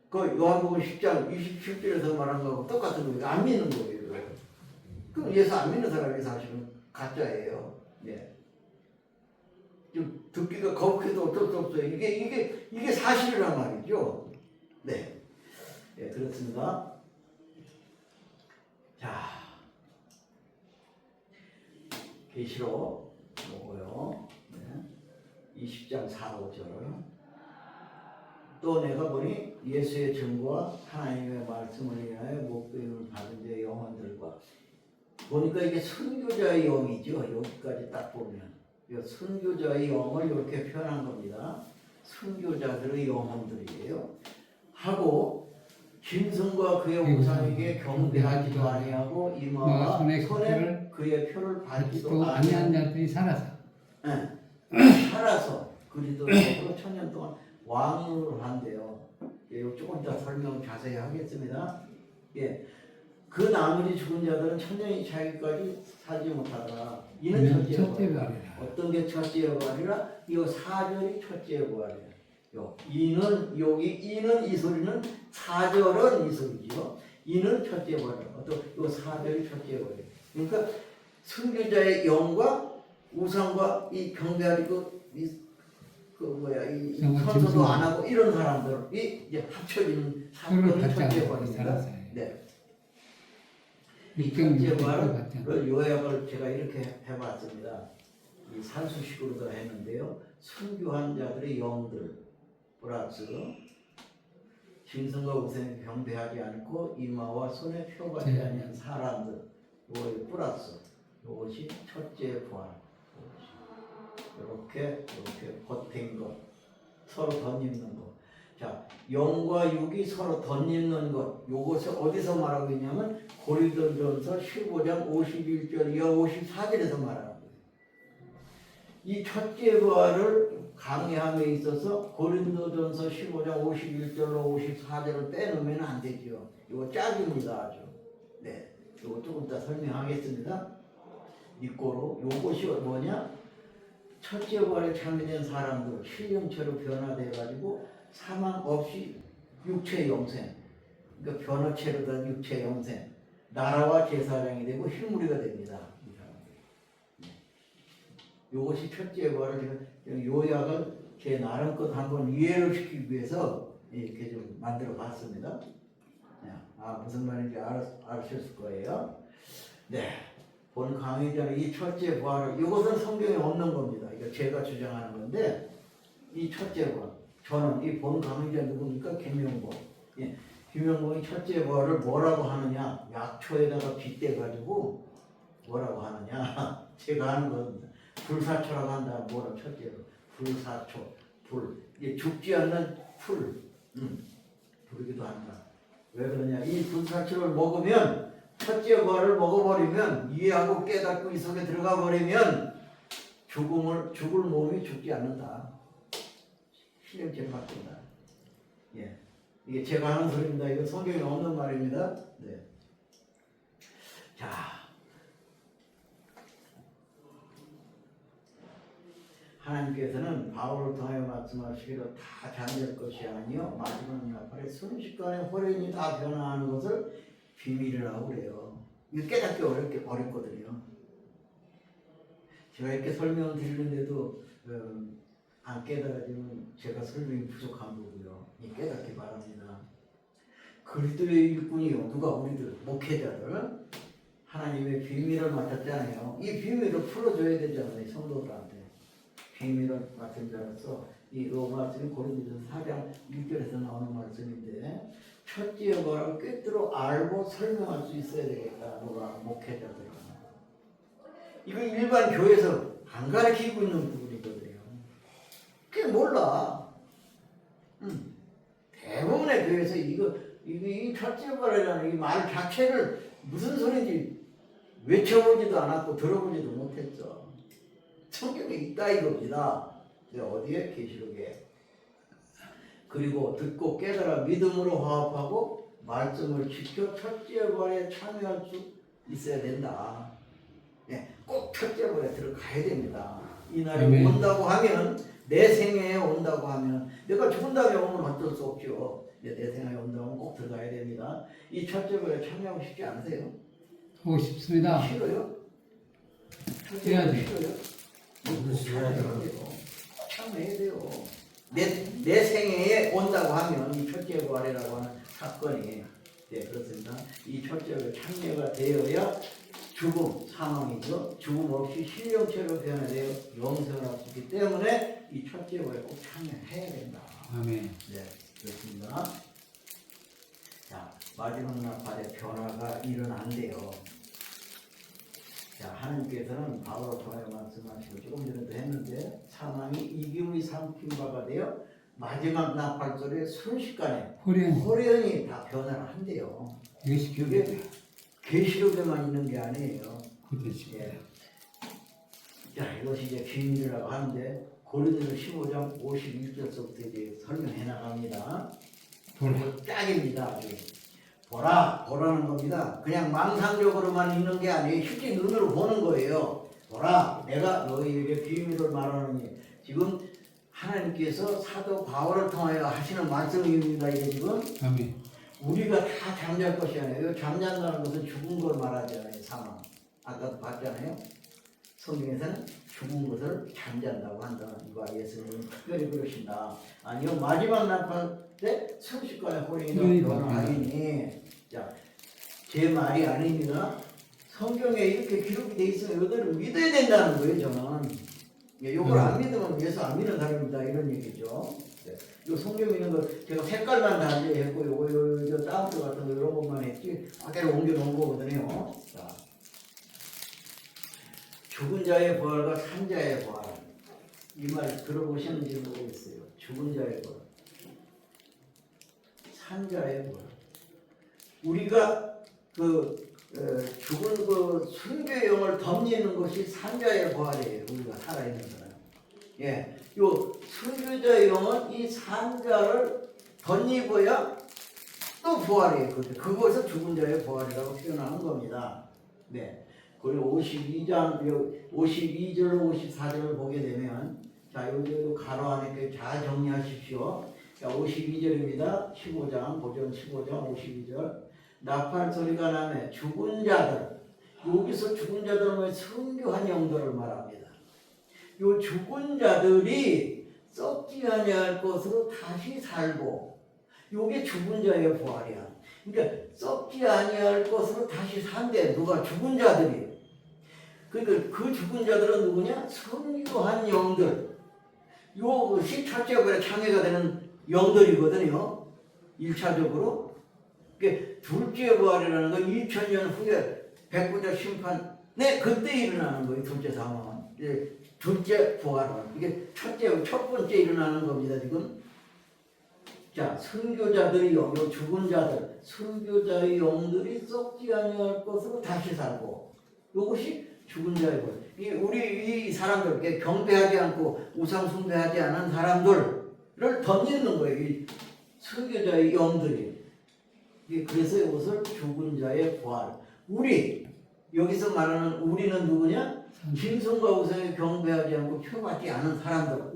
그 요한복음 10장 27절에서 말한 거하고 똑같은 거예요. 안 믿는 거예요. 그럼 예수 안 믿는 사람이 사실은 가짜예요. 네. 좀 듣기가 거북해도 어쩔 수 없어요. 이게 사실이란 말이죠. 네. 네, 그렇습니다. 자, 계시록 보고요. 네. 20장 4, 5절. 또 내가 보니 예수의 증거와 하나님의 말씀을 위하여 목배임을 받은 자의 영혼들과, 보니까 이게 선교자의 영이죠. 여기까지 딱 보면 선교자의 영을 이렇게 표현한 겁니다. 선교자들의 영혼들이에요. 하고 짐승과 그의 우상에게 경배하지도 아니하고 이마와 손에 그의 표를 받지도 아니한 자들이 살아서, 살아서 그리스도로 천년 동안 왕으로 한대요. 예, 조금 이따 설명 자세히 하겠습니다. 예, 그 나머지 죽은 자들은 천년이 차기까지 살지 못하더라. 이는 첫째 부활이라. 어떤 게 첫째 부활이라? 이 4절이 첫째 부활이라. 이는 여기 이는 이 소리는 4절은 이 소리죠. 이는 첫째 부활이라. 어떤 이 4절이 첫째 부활이라. 그러니까 선교자의 영과 우상과 이 경배하고 이 선서도 안 하고 이런 사람들이 이제 합쳐진 사건이 첫째 부활입니다. 네. 이 첫째 부활을 요약을 제가 이렇게 해봤습니다. 이 산수식으로도 했는데요. 순교한 자들의 영들 플러스 짐승과 우상에 경배하지 않고 이마와 손에 표받지 않는 사람들, 요거 플러스 이것이 첫째 부활. 이렇게 겉인 것, 서로 덧입는 것. 자, 영과 육이 서로 덧입는 것. 요것을 어디서 말하고 있냐면 고린도전서 15장 51절 이하 54절에서 말하는 거예요. 이 첫째 부활을 강의함에 있어서 고린도전서 15장 51절로 54절을 빼놓으면 안 되죠. 이거 짝입니다, 아주. 네, 이거 조금 이따 설명하겠습니다. 이꼬로 요것이 뭐냐? 첫째 부활에 참여된 사람들 신령체로 변화돼가지고 사망 없이 육체 영생, 그러니까 변화체로 된 육체 영생, 나라와 제사장이 되고 희무리가 됩니다. 이것이 첫째 부활을 제가 요약을 제 나름껏 한번 이해를 시키기 위해서 이렇게 좀 만들어 봤습니다. 무슨 말인지 알으셨을 거예요. 네. 본 강의자는 이 첫째 부활을, 이것은 성경에 없는 겁니다. 이거 제가 주장하는 건데, 이 첫째 부활, 저는 이 본 강의자 누굽니까? 김명복. 예, 김명복이 첫째 부활을 뭐라고 하느냐? 약초에다가 빗대가지고 뭐라고 하느냐? 제가 하는 겁니다. 불사초라고 한다. 뭐라 첫째로? 불사초, 불. 이게 죽지 않는 풀, 부르기도 한다. 왜 그러냐? 이 불사초를 먹으면, 첫째 부활을 먹어버리면, 이해하고 깨닫고 이 속에 들어가 버리면 죽을 몸이 죽지 않는다. 신령체를 바꾼다. 예, 이게 제가 하는 소리입니다. 이거 성경에 없는 말입니다. 네. 자, 하나님께서는 바울을 통해 말씀하시기로 다 잠들 것이 아니요 마지막 날에 순식간에 호련히 다 변화하는 것을 비밀이라고 그래요. 이거 깨닫기 어렵거든요. 제가 이렇게 설명을 드리는데도 안 깨달아지면 제가 설명이 부족한 거고요. 깨닫기 바랍니다. 그리스도의 일꾼이요. 누가 우리들 목회자들 하나님의 비밀을 맡았잖아요. 이 비밀을 풀어줘야 되잖아요. 성도들한테. 비밀을 맡은 자로서 이 로마서 고린도서 4장 1절에서 나오는 말씀인데 첫째 뭐라고 꿰뚫어 알고 설명할 수 있어야 되겠다. 누가 목회자들은. 이거 일반 교회에서 안 가르치고 있는 부분이거든요. 그게 몰라. 대부분의 교회에서 이 첫째 말이라는 이 말 자체를 무슨 소리인지 외쳐보지도 않았고 들어보지도 못했죠. 성경에 있다 이겁니다. 어디에? 계시록에. 그리고 듣고 깨달아 믿음으로 화합하고 말씀을 지켜 첫째 벌에 참여할 수 있어야 된다. 꼭 첫째 벌에 들어가야 됩니다. 이 날이 온다고 하면 내 생애에 온다고 하면 내가 죽은 다음에 오면 어쩔 수 없죠. 내 생애에 온다면 꼭 들어가야 됩니다. 이 첫째 벌에 참여하고 싶지 않으세요? 하고 싶습니다. 싫어요? 해야 돼. 싫어요? 참여해야 돼요. 내 생애에 온다고 하면 이 첫째 부활이라고 하는 사건이 그렇습니다. 이 첫째 부활 참여가 되어야 죽음, 사망이죠. 죽음 없이 신령체로 변화되어 영생을 할 수 있기 때문에 이 첫째 부활에 꼭 참여해야 된다. 아멘. 그렇습니다. 자, 마지막 날에 변화가 일어난대요. 자, 하나님께서는 바울을 통하여 말씀하시고 조금 전에도 했는데 사망이 이기움이 삼킨 바가 되어 마지막 나팔소리에 순식간에 호련히 다 변화를 한대요. 그게 계시록에만 있는 게 아니에요. 자, 이것이 이제 비밀이라고 하는데 고린도서 15장 51절부터 이제 설명해 나갑니다. 딱입니다. 아주. 보라는 겁니다. 그냥 망상적으로만 있는 게 아니에요. 실제 눈으로 보는 거예요. 보라, 내가 너희에게 비밀을 말하느니. 지금 하나님께서 사도 바울을 통하여 하시는 말씀입니다. 이게 지금 아멘. 우리가 다 잠잘 것이 아니에요. 잠잔다는 것은 죽은 걸 말하잖아요. 사망. 아까도 봤잖아요. 성경에서는 죽은 것을 잠잔다고 한다. 이거 예수님은 특별히 그러신다. 아니요, 마지막 나팔 때 순식간에 호령이 변화하리니. 자, 제 말이 아닙니다. 성경에 이렇게 기록이 돼 있으면 이거를 믿어야 된다는 거예요. 저는 이걸 안 믿으면 예수 안 믿는 사람이다 이런 얘기죠. 이 성경에 있는 거 제가 색깔만 단죄했고 요거 다운표 같은 거 이런 것만 했지 아까로 옮겨 놓은 거거든요. 자, 죽은 자의 부활과 산자의 부활, 이 말 들어보셨는지 모르겠어요. 죽은 자의 부활, 산자의 부활. 우리가 죽은 그 순교의 영을 덧입는 것이 산자의 부활이에요. 우리가 살아있는 사람. 요 순교자의 영은 이 산자를 덧입어야 또 부활이에요. 그것을 죽은 자의 부활이라고 표현하는 겁니다. 그리고 52절, 54절을 보게 되면, 자, 여기 가로 안에 잘 정리하십시오. 자, 52절입니다. 15장, 고전 15장 52절. 나팔 소리가 나면 죽은 자들, 여기서 죽은 자들은 순교한 영들을 말합니다. 요 죽은 자들이 썩지 아니할 것으로 다시 살고, 요게 죽은 자의 부활이야. 그러니까 썩지 아니할 것으로 다시 산대. 누가? 죽은 자들이. 그러니까 그 죽은 자들은 누구냐? 순교한 영들. 요것이 첫째 부활에 참여가 되는 영들이거든요. 1차적으로. 그러니까 둘째 부활이라는 건 2000년 후에 백부자 심판, 그때 일어나는 거예요. 둘째 상황은. 둘째 부활은. 이게 첫 번째 일어나는 겁니다. 지금. 자, 순교자들의 영, 죽은 자들, 순교자의 영들이 썩지 아니할 것으로 다시 살고, 이것이 죽은 자의 것. 우리 이 사람들, 경배하지 않고 우상 숭배하지 않은 사람들을 덧입는 거예요. 이 순교자의 영들이. 그래서 이것을 죽은 자의 부활. 여기서 말하는 우리는 누구냐? 짐승과 우상에 경배하지 않고 표받지 않은 사람들.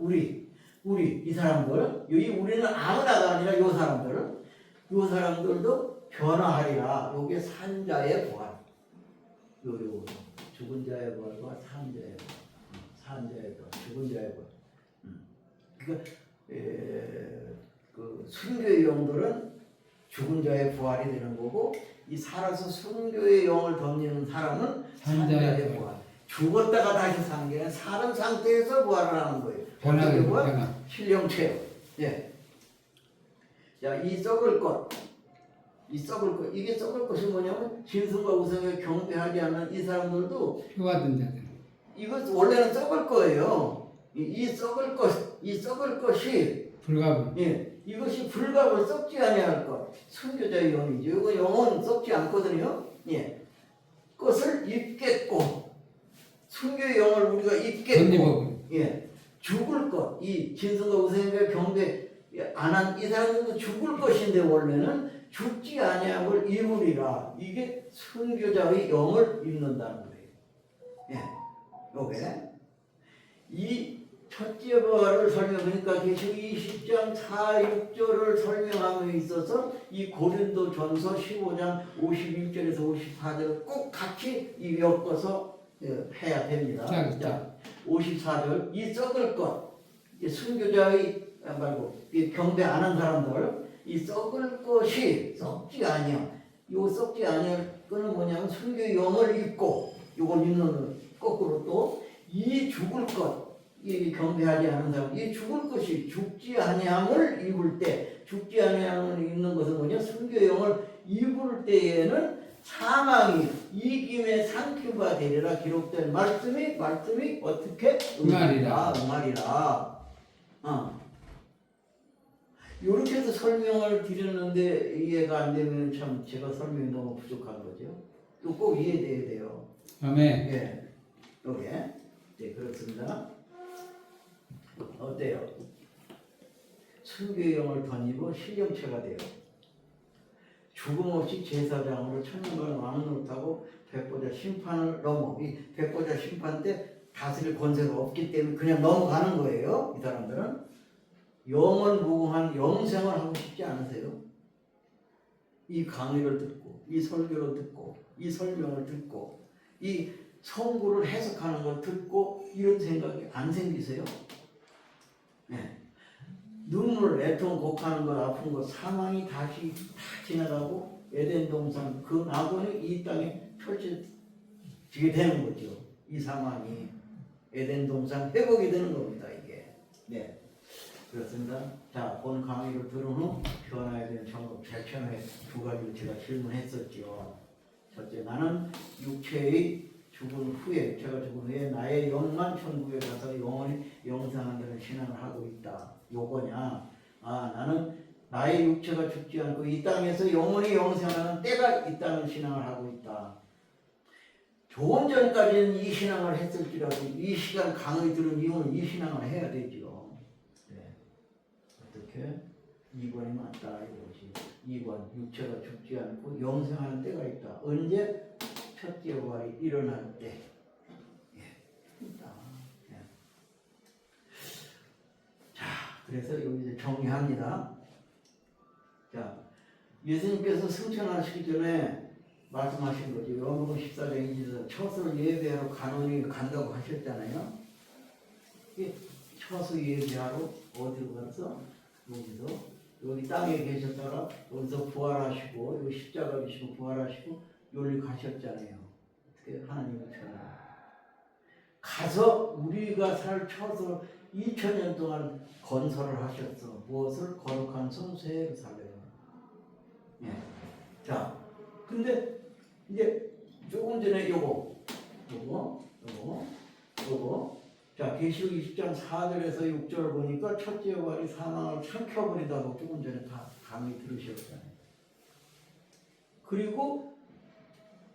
이 사람들. 여기 우리는 아무나가 아니라 이 사람들. 이 사람들도 변화하리라. 요게 산자의 부활. 요 죽은 자의 부활과 산자의 부활. 산자의 부활, 죽은 자의 부활. 그러니까 그 순교의 영들은 죽은 자의 부활이 되는 거고, 이 살아서 순교의 영을 덧입는 사람은 산자의 부활. 죽었다가 다시 산 게 아니라 사는 상태에서 부활을 하는 거예요. 변화를 부활? 변화. 신령체요. 예. 자, 이 썩을 것, 이게 썩을 것이 뭐냐면 짐승과 우상에 경배하지 않는 이 사람들도 표하던 자들. 이것 원래는 썩을 거예요. 이 썩을 것이 불가분. 예, 이것이 불갑을 썩지 아니할 것. 순교자의 영이죠. 이거 영은 썩지 않거든요. 예, 것을 입겠고 순교의 영을 우리가 입겠고 던지버분. 예, 죽을 것. 이 짐승과 우상에 경배 안 한 이 사람들도 죽을 것인데 원래는 죽지 아니함을 입으리라. 이게 순교자의 영을 입는다는 거예요. 예, 요게 이 첫째 부활을 설명하니까 계시록 20장 4, 6절을 설명함에 있어서 이 고린도 전서 15장 51절에서 54절을 꼭 같이 엮어서 해야 됩니다. 자, 54절 이 썩을 것, 순교자의 말고 이 경배 안 한 사람들 이 썩을 것이 썩지 아니야. 요 썩지 아니할 거는 뭐냐면 순교의 영을 입고 요걸 입는 거꾸로 또 이 죽을 것, 이 경배하지 않은 사람, 이 죽을 것이 죽지 아니함을 입을 때, 죽지 아니함을 입는 것은 뭐냐? 순교의 영을 입을 때에는 사망이 이김에 상큐가 되리라 기록된 말씀이 어떻게 응하리라. 이렇게 해서 설명을 드렸는데 이해가 안 되면 참 제가 설명이 너무 부족한 거죠. 또 꼭 이해돼야 돼요. 아멘. 예, 요게 네 그렇습니다. 어때요? 순교의 영을 던지고 신령체가 돼요. 죽음 없이 제사장으로 천년간 왕을 못하고 백보자 심판을 넘어 이 백보자 심판 때 다스릴 권세가 없기 때문에 그냥 넘어가는 거예요. 이 사람들은 영원 무궁한 영생을 하고 싶지 않으세요? 이 강의를 듣고 이 설교를 듣고 이 설명을 듣고 이 성구를 해석하는 걸 듣고 이런 생각이 안 생기세요? 네. 눈물, 애통, 곡하는 것, 아픈 것, 사망이 다시 다 지나가고 에덴 동산 그 낙원이 이 땅에 펼쳐지게 되는 거죠. 이 상황이 에덴 동산 회복이 되는 겁니다. 이게. 네, 그렇습니다. 자, 오늘 강의를 들은 후 변화에 대한 점검. 제일 처음에 두 가지로 제가 질문했었죠. 첫째, 나는 육체의 죽은 후에, 육체가 죽은 후에 나의 영만 천국에 가서 영원히 영생한다는 신앙을 하고 있다. 요거냐? 아, 나는 나의 육체가 죽지 않고 이 땅에서 영원히 영생하는 때가 있다는 신앙을 하고 있다. 조금 전까지는 이 신앙을 했을지라도 이 시간 강의 들은 이후는 이 신앙을 해야 되죠. 네. 어떻게? 2번이 맞다 이거지. 2번 육체가 죽지 않고 영생하는 때가 있다. 언제? 첫째 부활이 일어날 때. 예. 있다. 예. 자, 그래서 여기 이제 정리합니다. 자, 예수님께서 승천하시기 전에 말씀하신 거죠. 요한복음 14장에 처소를 예배하러 가노니 간다고 하셨잖아요. 처소 예배하러 어디로 갔어? 여기 땅에 계셨다가 여기서 부활하시고 여기 십자가 지시고 부활하시고 여기 가셨잖아요. 어떻게 하나님처럼 가서 우리가 살 처소 2000년 동안 건설을 하셨어. 무엇을? 거룩한 성소 예루살렘. 예. 자, 근데 이제 조금 전에 요거. 자, 계시록 20장 4절에서 6절을 보니까 첫째 부활이 사망을 삼켜버리다고 조금 전에 다 강의 들으셨잖아요. 그리고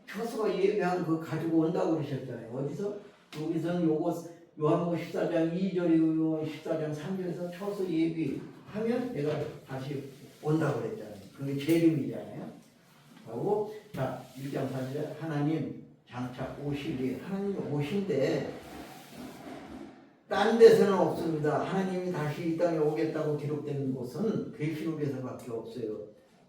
처소가 예배한 그 가지고 온다고 그러셨잖아요. 어디서? 여기서는 요거 요한복음 14장 2절이고 14장 3절에서 처소 예비하면 내가 다시 온다고 그랬잖아요. 그게 재림이잖아요. 하고 자 1장 4절에 하나님 장차 오시리 하나님이 오신데 딴 데서는 없습니다. 하나님이 다시 이 땅에 오겠다고 기록된 곳은 계시록에서밖에 없어요.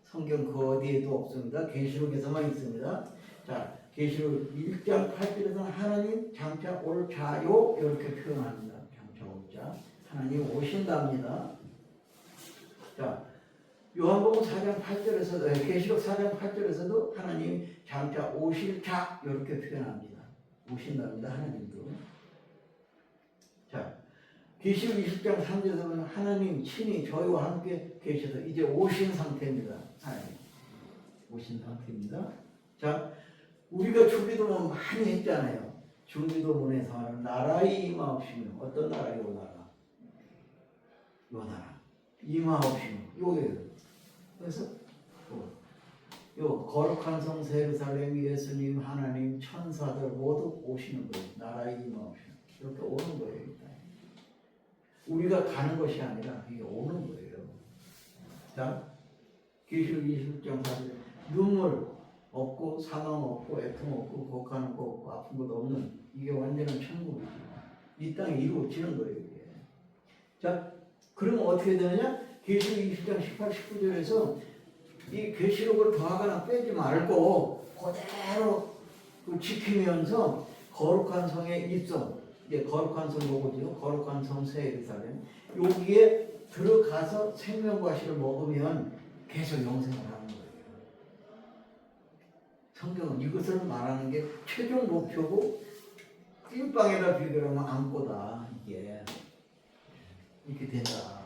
성경 그 어디에도 없습니다. 계시록에서만 있습니다. 자, 계시록 1장 8절에서는 하나님 장차 올 자요 이렇게 표현합니다. 장차 올 자. 하나님 오신답니다. 자, 요한복음 4장 8절에서도 계시록 4장 8절에서도 하나님 장차 오실 자 이렇게 표현합니다. 오신답니다. 하나님도. 자, 계시록 20장 3절에서 보면 하나님 친히 저희와 함께 계셔서 이제 오신 상태입니다. 하나님 오신 상태입니다. 자, 우리가 주기도문 많이 했잖아요. 주기도문에서 하는 나라의 임하옵시며 어떤 나라요 나라? 요 나라 임하옵시며 요예요. 그래서 요 거룩한 성 예루살렘 예수님 하나님 천사들 모두 오시는 거예요. 나라의 임하옵시며 이렇게 오는 거예요. 일단. 우리가 가는 것이 아니라 이게 오는 거예요. 자, 계시록 20장 4절 눈물 없고 사망 없고 애통 없고 곡하는 거 없고 아픈 것도 없는 이게 완전한 천국이죠. 이 땅에 이루어지는 거예요. 이게. 자, 그러면 어떻게 되느냐? 계시록 20장 18, 19절에서 이 계시록을 더하거나 빼지 말고 그대로 지키면서 거룩한 성에 입성, 이제 거룩한 성 요거죠. 거룩한 성 새 예루살렘 여기에 들어가서 생명과실을 먹으면 계속 영생을 하는 거예요. 성경은 이것을 말하는 게 최종 목표고 찐빵에다 비교하면 안고다. 이게 이렇게 된다.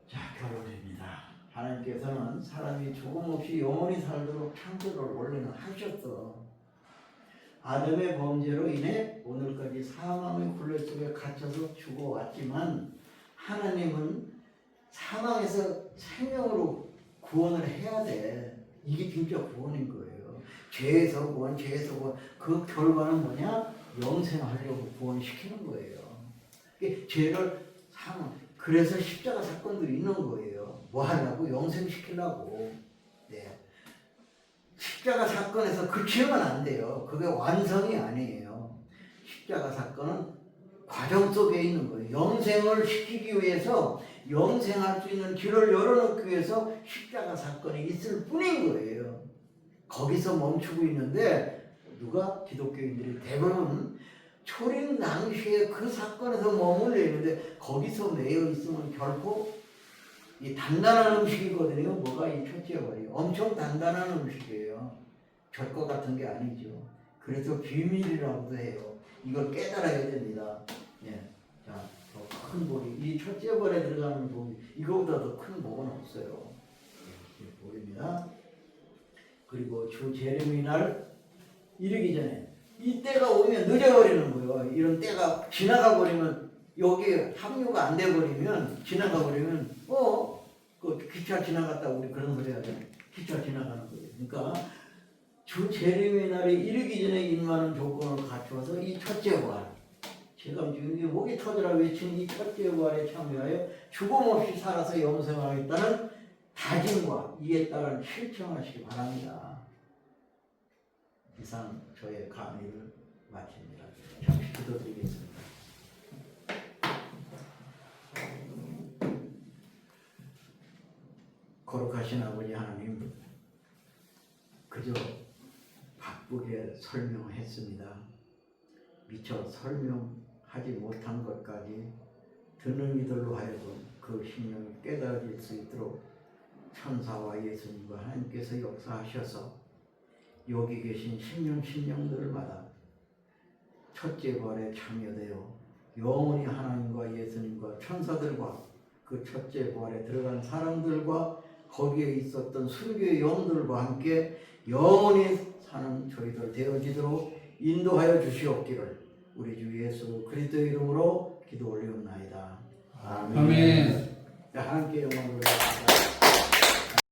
자, 결론입니다. 하나님께서는 사람이 조금 없이 영원히 살도록 창조를 원래는 하셨어. 아담의 범죄로 인해 오늘까지 사망의 굴레 속에 갇혀서 죽어왔지만 하나님은 사망에서 생명으로 구원을 해야 돼. 이게 진짜 구원인 거예요. 죄에서 구원, 죄에서 구원. 그 결과는 뭐냐? 영생하려고 구원시키는 거예요. 죄를 사망. 그래서 십자가 사건도 있는 거예요. 뭐 하려고? 영생시키려고. 네. 십자가 사건에서 그치면 안 돼요. 그게 완성이 아니에요. 십자가 사건은 과정 속에 있는 거예요. 영생을 시키기 위해서 영생할 수 있는 길을 열어놓기 위해서 십자가 사건이 있을 뿐인 거예요. 거기서 멈추고 있는데 누가 기독교인들이 대부분 초림 당시에 그 사건에서 머물러 있는데 거기서 매여 있으면 결코 이 단단한 음식이거든요. 뭐가 이 첫째 벌이 엄청 단단한 음식이에요. 젖것 같은 게 아니죠. 그래서 비밀이라고도 해요. 이걸 깨달아야 됩니다. 예. 자, 더 큰 복이 이 첫째 벌에 들어가는 복이 이거보다 더 큰 복은 없어요. 예, 복입니다. 그리고 주 재림의 날 이르기 전에 이 때가 오면 늦어버리는 거예요. 이런 때가 지나가 버리면 여기에 합류가 안 돼 버리면 지나가 버리면 그 기차 지나갔다 우리 그런 소리 하잖아요. 기차 지나가는 거예요. 그러니까 주 재림의 날이 이르기 전에 임하는 조건을 갖추어서 이 첫째 부활 제가 지금 목이 터져라 외친 이 첫째 부활에 참여하여 죽음 없이 살아서 영생하겠다는 다짐과 이에 따른 실천하시기 바랍니다. 이상 저의 강의를 마칩니다. 잠시 기도드리겠습니다. 거룩하신 아버지 하나님, 그저 바쁘게 설명했습니다. 미처 설명하지 못한 것까지 듣는 이들로 하여금 그 심령이 깨달아질 수 있도록 천사와 예수님과 하나님께서 역사하셔서 여기 계신 심령들마다 첫째 부활에 참여되어 영원히 하나님과 예수님과 천사들과 그 첫째 부활에 들어간 사람들과 거기에 있었던 순교의 영들과 함께 영원히 사는 저희들 되어지도록 인도하여 주시옵기를 우리 주 예수 그리스도의 이름으로 기도 올리옵나이다. 아멘. 아멘. 하나님께 영광을